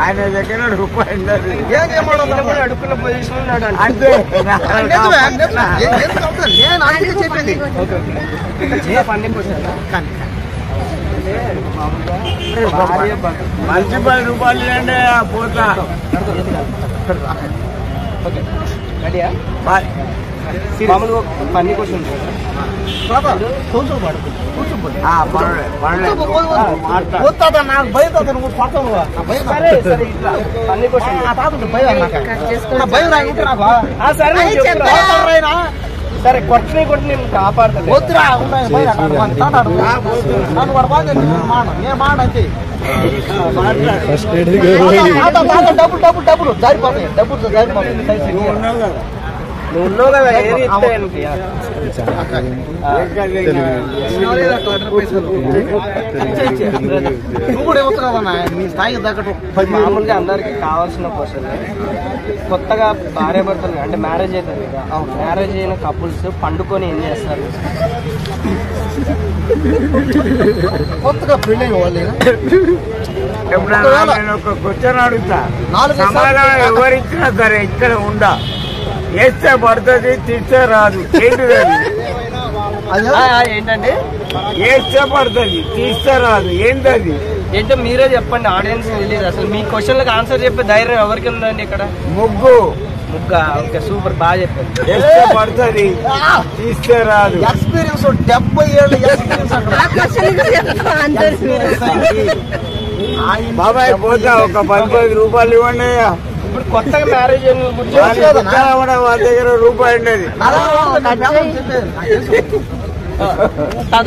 ఆయన దగ్గర రూపాయలు అడుక్కున్న పొజిషన్ అంతే చెప్పింది మంచి 10 రూపాయలు అండి పోతా మామూలుగా పన్నీ క్వశ్చన్ నాకు భయం సరే కొట్టి నేను కాపాడుతాను డబ్బులు జారిపోతాయి డబ్బులు జారిపోతాయి నువ్వు ఉన్నావు కదా ఏది నువ్వు కూడా ఏమవుతున్నావన్నా మీ స్థాయికి తగ్గట్టు మామూలుగా అందరికి కావాల్సిన క్వశ్చన్ కొత్తగా భార్య భర్తలు అంటే మ్యారేజ్ అవుతుంది కదా మ్యారేజ్ అయిన కపుల్స్ పండుకొని ఏం చేస్తారు కొత్తగా పెళ్ళి వాళ్ళేనా నేను ఒక క్వశ్చన్ అడుగుతా సమాధానం ఎవరిచ్చినా సరే ఇక్కడ ఉందా వేస్తే పడుతుంది తీస్తే రాదు ఏంటిది ఏంటంటే వేస్తే పడుతుంది తీస్తే రాదు ఏంటది ఏంటో మీరే చెప్పండి ఆడియన్స్ తెలియదు అసలు మీ క్వశ్చన్లకు ఆన్సర్ చెప్పే ధైర్యం ఎవరికి ఉందండి ఇక్కడ ముగ్గు ఓకే సూపర్ బాగా చెప్పారు వేస్తే పడుతుంది తీస్తే రాదు ఎక్స్పీరియన్స్ 70 ఏళ్ళ బాబాయ్ పోతా ఒక 10 రూపాయలు ఇవ్వండి ఇప్పుడు కొత్తగా మ్యారేజ్ వాళ్ళ దగ్గర రూపాయి ఉండేది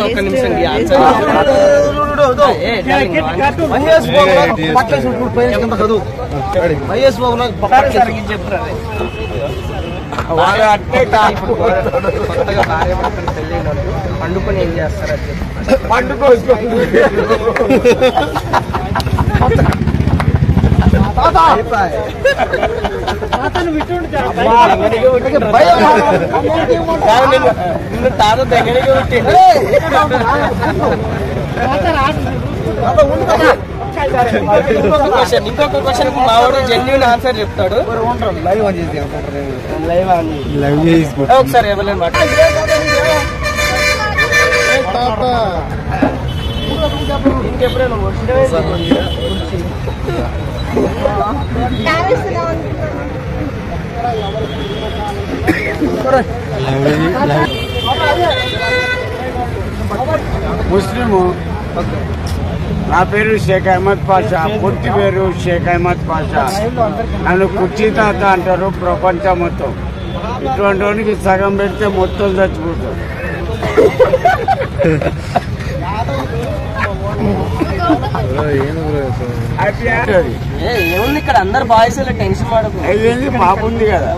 ఒక్క నిమిషం మహేష్ బాబు మహేష్ బాబు చెప్తారు వాళ్ళు అట్టే కొత్తగా భార్య భర్తలు పెళ్ళి పండుకొని ఏం చేస్తారు పండుకోవచ్చు తాత దగ్గరికి ఇంకొక క్వశ్చన్ మావాడు జెన్యూన్ ఆన్సర్ చెప్తాడు ఒకసారి ఎవరైనా మాట ఇంకెప్పుడైనా ముస్లిము నా పేరు షేక్ అహ్మద్ పాషా పూర్తి పేరు షేక్ అహ్మద్ పాషా నన్ను కుర్చీ తాత అంటారు ప్రపంచం మొత్తం ఇటువంటి వాడికి సగం పెడితే మొత్తం చచ్చిపోతాడు ఏముంది ఇక్కడ అందరు బాయ్స్ టెన్షన్ పడకు అదేంది పాప ఉంది కదా